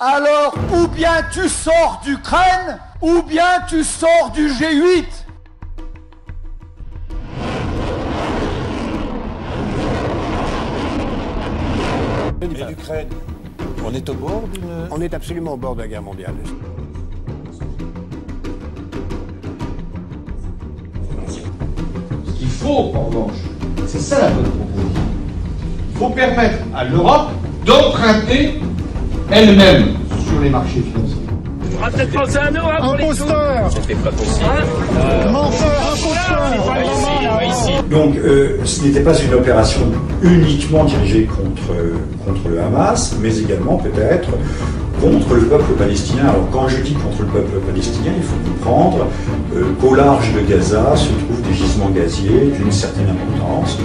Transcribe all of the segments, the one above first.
Alors, ou bien tu sors d'Ukraine, ou bien tu sors du G8. Et l'Ukraine, on est au bord d'une... On est absolument au bord de la guerre mondiale. Ce qu'il faut, en revanche, c'est ça la bonne proposition. Il faut permettre à l'Europe d'emprunter elle-même sur les marchés financiers. On va peut-être penser à nous, hein, Imposteur! C'était pas possible. Menteur, imposteur! Donc ce n'était pas une opération uniquement dirigée contre le Hamas, mais également peut-être contre le peuple palestinien. Alors quand je dis contre le peuple palestinien, il faut comprendre qu'au large de Gaza se trouvent des gisements gaziers d'une certaine importance.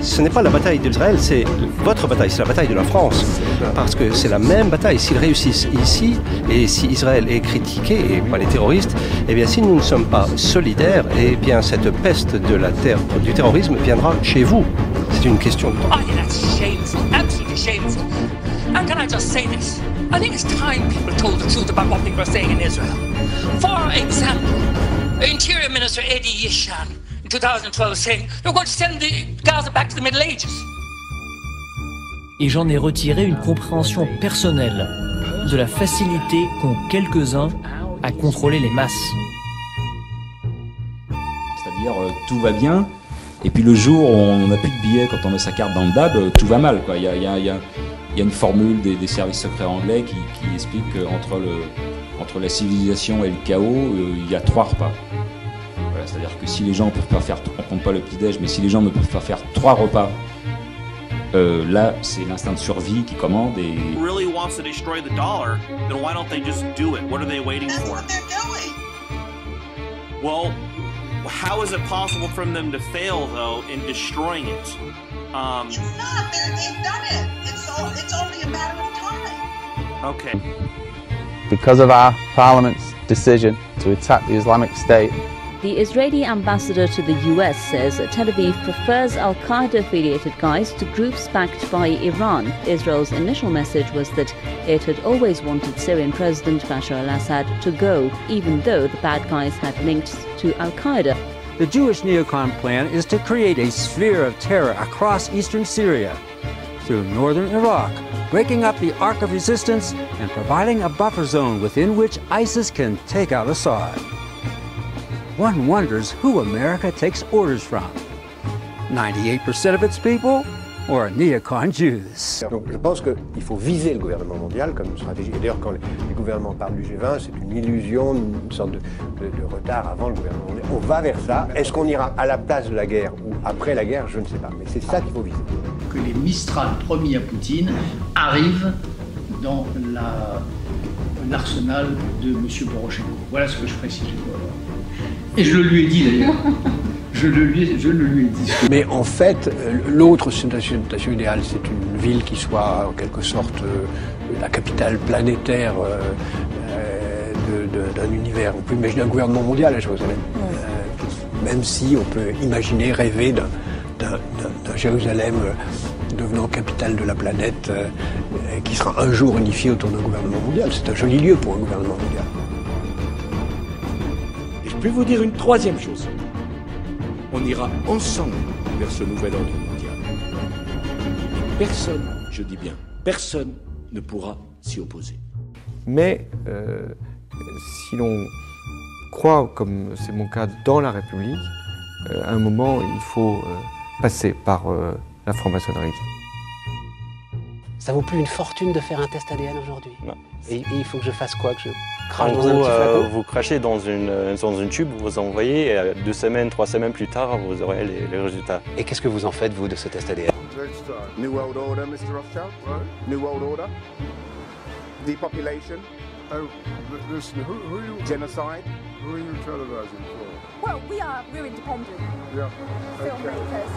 Ce n'est pas la bataille d'Israël, c'est votre bataille, c'est la bataille de la France. Parce que c'est la même bataille. S'ils réussissent ici, et si Israël est critiqué, et pas les terroristes, eh bien si nous ne sommes pas solidaires, eh bien cette peste de la terre, du terrorisme viendra chez vous. C'est une question de temps. Oh yeah, that's shameful, absolutely shameful. And can I just say this? I think it's time people told the truth about what people are saying in Israel. For example, Interior Minister Eddie Yishan in 2012 saying they're going to send the Gaza back to the Middle Ages. Et j'en ai retiré une compréhension personnelle de la facilité qu'ont quelques-uns à contrôler les masses. C'est-à-dire tout va bien, et puis le jour où on n'a plus de billets quand on met sa carte dans le DAB, tout va mal, quoi. Il y a une formule des services secrets anglais qui explique qu'entre la civilisation et le chaos, il y a 3 repas. Voilà, c'est-à-dire que si les gens ne peuvent pas faire, on compte pas le petit-déj, mais si les gens ne peuvent pas faire 3 repas, là, c'est l'instinct de survie qui commande et... Really wants to destroy the dollar, then why don't they just do it? What are they waiting for? That's what they're doing. Well, how is it possible for them to fail, though, in destroying it? It's not. They've done it. It's only a matter of time. Okay. Because of our parliament's decision to attack the Islamic State, the Israeli ambassador to the US says Tel Aviv prefers al-Qaeda-affiliated guys to groups backed by Iran. Israel's initial message was that it had always wanted Syrian President Bashar al-Assad to go, even though the bad guys had links to al-Qaeda. The Jewish neocon plan is to create a sphere of terror across eastern Syria, through northern Iraq, breaking up the arc of resistance and providing a buffer zone within which ISIS can take out Assad. One wonders who America takes orders from. 98% of its people or neocon Jews. Donc je pense qu'il faut viser le gouvernement mondial comme une stratégie. Et d'ailleurs, quand les gouvernements parlent du G20, c'est une illusion, une sorte de retard avant le gouvernement mondial. On va vers ça. Est-ce qu'on ira à la place de la guerre ou après la guerre? Je ne sais pas. Mais c'est ça qu'il faut viser. Que les Mistral promis à Poutine arrivent dans l'arsenal de M. Poroshenko. Voilà ce que je précise. Et je le lui ai dit d'ailleurs. Je le lui ai dit. Mais en fait, l'autre situation idéale, c'est une ville qui soit en quelque sorte la capitale planétaire d'un univers. On peut imaginer un gouvernement mondial à Jérusalem. Même si on peut imaginer, rêver d'un Jérusalem devenant capitale de la planète qui sera un jour unifié autour d'un gouvernement mondial. C'est un joli lieu pour un gouvernement mondial. Et je peux vous dire une troisième chose. On ira ensemble vers ce nouvel ordre mondial. Personne, je dis bien, personne ne pourra s'y opposer. Mais si l'on croit, comme c'est mon cas, dans la République, à un moment, il faut passer par la franc-maçonnerie. Ça vaut plus une fortune de faire un test ADN aujourd'hui? Non. Et il faut que je fasse quoi? Que je crache en dans un petit flacon? vous crachez dans une tube, vous envoyez, et 2 semaines, 3 semaines plus tard, vous aurez les résultats. Et qu'est-ce que vous en faites, vous, de ce test ADN? New World Order, Mr. Rothschild, right? New World Order. Depopulation. Oh, listen, who are you... Genocide. Who are you televising for? Well, we're independent yeah. filmmakers.